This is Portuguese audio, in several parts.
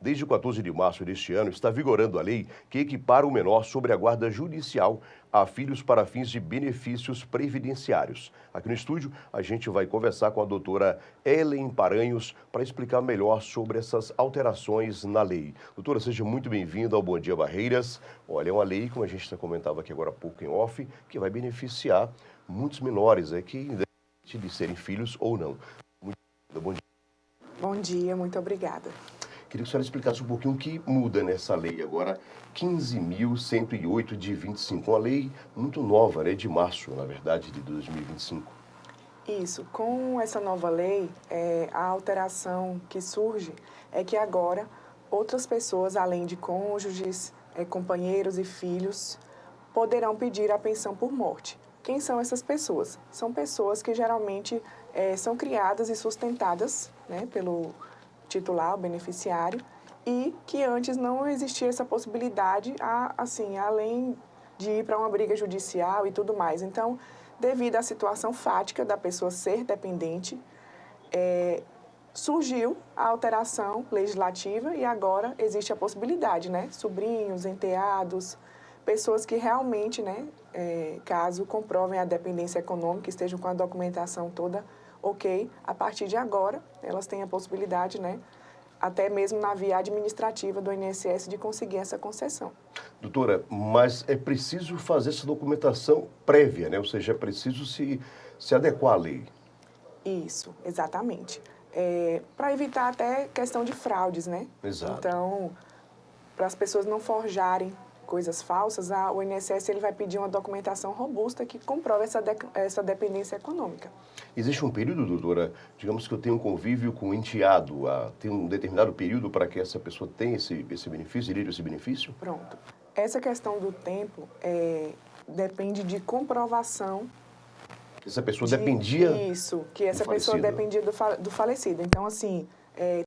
Desde o 14 de março deste ano, está vigorando a lei que equipara o menor sobre a guarda judicial a filhos para fins de benefícios previdenciários. Aqui no estúdio, a gente vai conversar com a doutora Ellen Paranhos para explicar melhor sobre essas alterações na lei. Doutora, seja muito bem-vinda ao Bom Dia Barreiras. Olha, é uma lei, como a gente já comentava aqui agora há pouco em off, que vai beneficiar muitos menores, que independente de serem filhos ou não. Muito bom dia. Bom dia, muito obrigada. Queria que a senhora explicasse um pouquinho o que muda nessa lei agora, 15.108 de 25, uma lei muito nova, de março, na verdade, de 2025. Isso, com essa nova lei, a alteração que surge é que agora outras pessoas, além de cônjuges, companheiros e filhos, poderão pedir a pensão por morte. Quem são essas pessoas? São pessoas que geralmente são criadas e sustentadas, pelo titular, o beneficiário, e que antes não existia essa possibilidade, assim, além de ir para uma briga judicial e tudo mais. Então, devido à situação fática da pessoa ser dependente, surgiu a alteração legislativa e agora existe a possibilidade, sobrinhos, enteados, pessoas que realmente, caso comprovem a dependência econômica, estejam com a documentação toda ok, a partir de agora, elas têm a possibilidade, até mesmo na via administrativa do INSS, de conseguir essa concessão. Doutora, mas é preciso fazer essa documentação prévia, Ou seja, é preciso se adequar à lei. Isso, exatamente. Para evitar até questão de fraudes, Exato. Então, para as pessoas não forjarem coisas falsas, o INSS ele vai pedir uma documentação robusta que comprove essa dependência econômica. Existe um período, doutora, digamos que eu tenho um convívio com um enteado, tem um determinado período para que essa pessoa tenha esse benefício, direito a esse benefício? Pronto. Essa questão do tempo depende de comprovação. Essa pessoa dependia Isso, que essa pessoa dependia do falecido. Então, assim,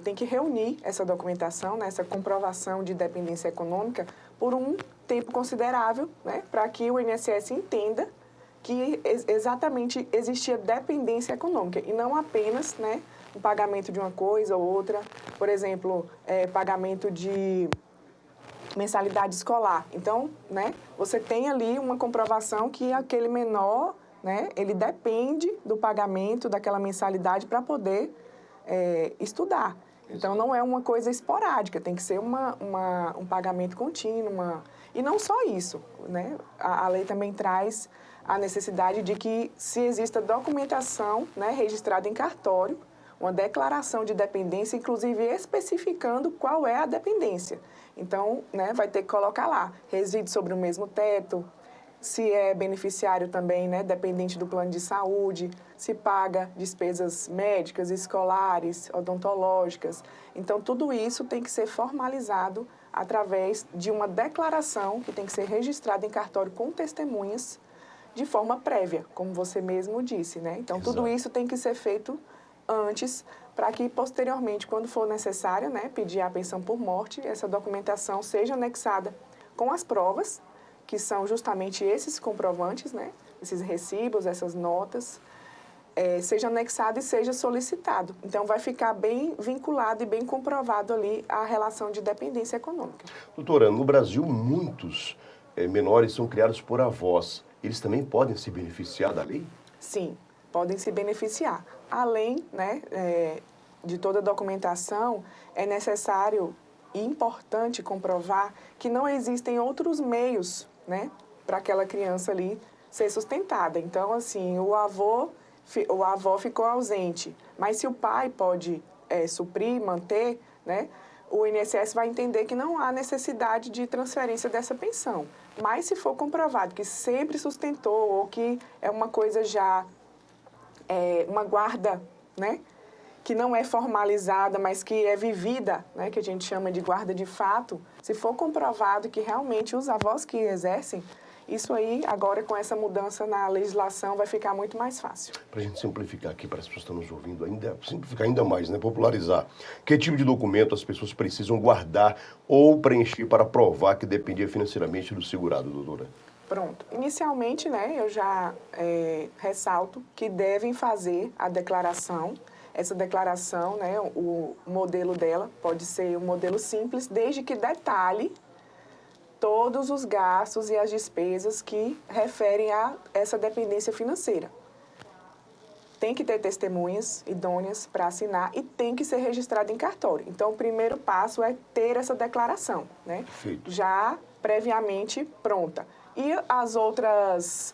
tem que reunir essa documentação, essa comprovação de dependência econômica por um tempo considerável, para que o INSS entenda que exatamente existia dependência econômica e não apenas, o pagamento de uma coisa ou outra, por exemplo, pagamento de mensalidade escolar. Então, você tem ali uma comprovação que aquele menor, ele depende do pagamento daquela mensalidade para poder estudar. Então, não é uma coisa esporádica, tem que ser um pagamento contínuo. E não só isso, A lei também traz a necessidade de que se exista documentação, registrada em cartório, uma declaração de dependência, inclusive especificando qual é a dependência. Então, vai ter que colocar lá, reside sobre o mesmo teto, se é beneficiário também, dependente do plano de saúde, se paga despesas médicas, escolares, odontológicas. Então, tudo isso tem que ser formalizado através de uma declaração que tem que ser registrada em cartório com testemunhas de forma prévia, como você mesmo disse, Então, Exato. Tudo isso tem que ser feito antes, para que posteriormente, quando for necessário, pedir a pensão por morte, essa documentação seja anexada com as provas, que são justamente esses comprovantes, esses recibos, essas notas, seja anexado e seja solicitado. Então, vai ficar bem vinculado e bem comprovado ali a relação de dependência econômica. Doutora, no Brasil, muitos menores são criados por avós. Eles também podem se beneficiar da lei? Sim, podem se beneficiar. Além de toda a documentação, é necessário e importante comprovar que não existem outros meios, para aquela criança ali ser sustentada. Então, assim, a avó ficou ausente, mas se o pai pode suprir, manter, o INSS vai entender que não há necessidade de transferência dessa pensão. Mas se for comprovado que sempre sustentou ou que é uma coisa já, uma guarda, que não é formalizada, mas que é vivida, que a gente chama de guarda de fato, se for comprovado que realmente os avós que exercem, isso aí, agora com essa mudança na legislação, vai ficar muito mais fácil. Para a gente simplificar aqui, para as pessoas que estão nos ouvindo, simplificar ainda mais, popularizar. Que tipo de documento as pessoas precisam guardar ou preencher para provar que dependia financeiramente do segurado, doutora? Pronto. Inicialmente, eu já ressalto que devem fazer a declaração. essa declaração, né, o modelo dela pode ser um modelo simples, desde que detalhe todos os gastos e as despesas que referem a essa dependência financeira. Tem que ter testemunhas idôneas para assinar e tem que ser registrado em cartório. Então, o primeiro passo é ter essa declaração, né? Perfeito. Já previamente pronta. E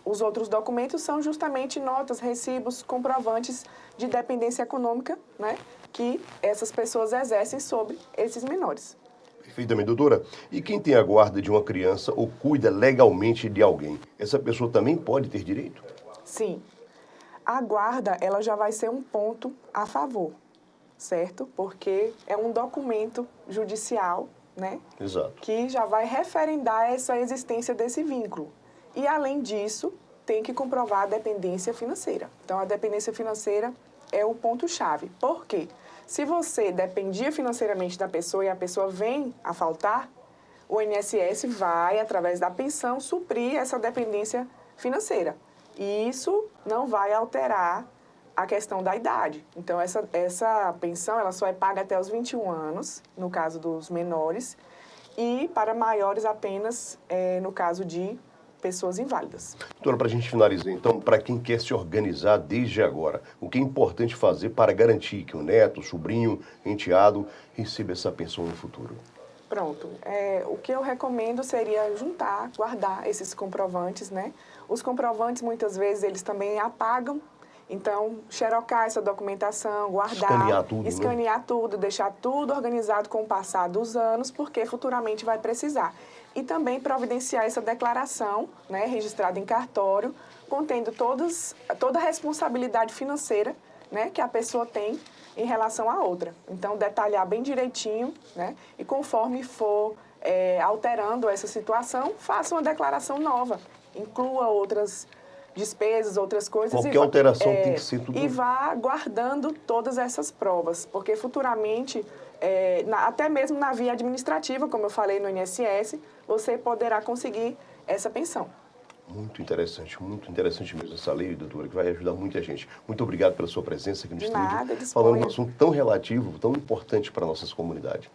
os outros documentos são justamente notas, recibos, comprovantes de dependência econômica, né? Que essas pessoas exercem sobre esses menores. Perfeitamente, doutora. E quem tem a guarda de uma criança ou cuida legalmente de alguém, essa pessoa também pode ter direito? Sim. A guarda, ela já vai ser um ponto a favor, certo? Porque é um documento judicial, né? Exato. Que já vai referendar essa existência desse vínculo. E, além disso, tem que comprovar a dependência financeira. Então, a dependência financeira é o ponto-chave. Por quê? Se você dependia financeiramente da pessoa e a pessoa vem a faltar, o INSS vai, através da pensão, suprir essa dependência financeira. E isso não vai alterar a questão da idade. Então, essa pensão ela só é paga até os 21 anos, no caso dos menores, e para maiores apenas no caso de pessoas inválidas. Doutora, para a gente finalizar, então, para quem quer se organizar desde agora, o que é importante fazer para garantir que o neto, o sobrinho, enteado, receba essa pensão no futuro? Pronto. O que eu recomendo seria juntar, guardar esses comprovantes, né? Os comprovantes, muitas vezes, eles também apagam. Então, xerocar essa documentação, guardar, escanear tudo, deixar tudo organizado com o passar dos anos, porque futuramente vai precisar. E também providenciar essa declaração, né, registrada em cartório, contendo toda a responsabilidade financeira, né, que a pessoa tem em relação à outra. Então, detalhar bem direitinho, né, e conforme for alterando essa situação, faça uma declaração nova, inclua outras despesas, outras coisas. Qualquer alteração tem que ser tudo. E vá guardando todas essas provas, porque futuramente, até mesmo na via administrativa, como eu falei no INSS, você poderá conseguir essa pensão. Muito interessante mesmo essa lei, doutora, que vai ajudar muita gente. Muito obrigado pela sua presença aqui no estúdio, falando de um assunto tão relativo, tão importante para a nossa comunidade.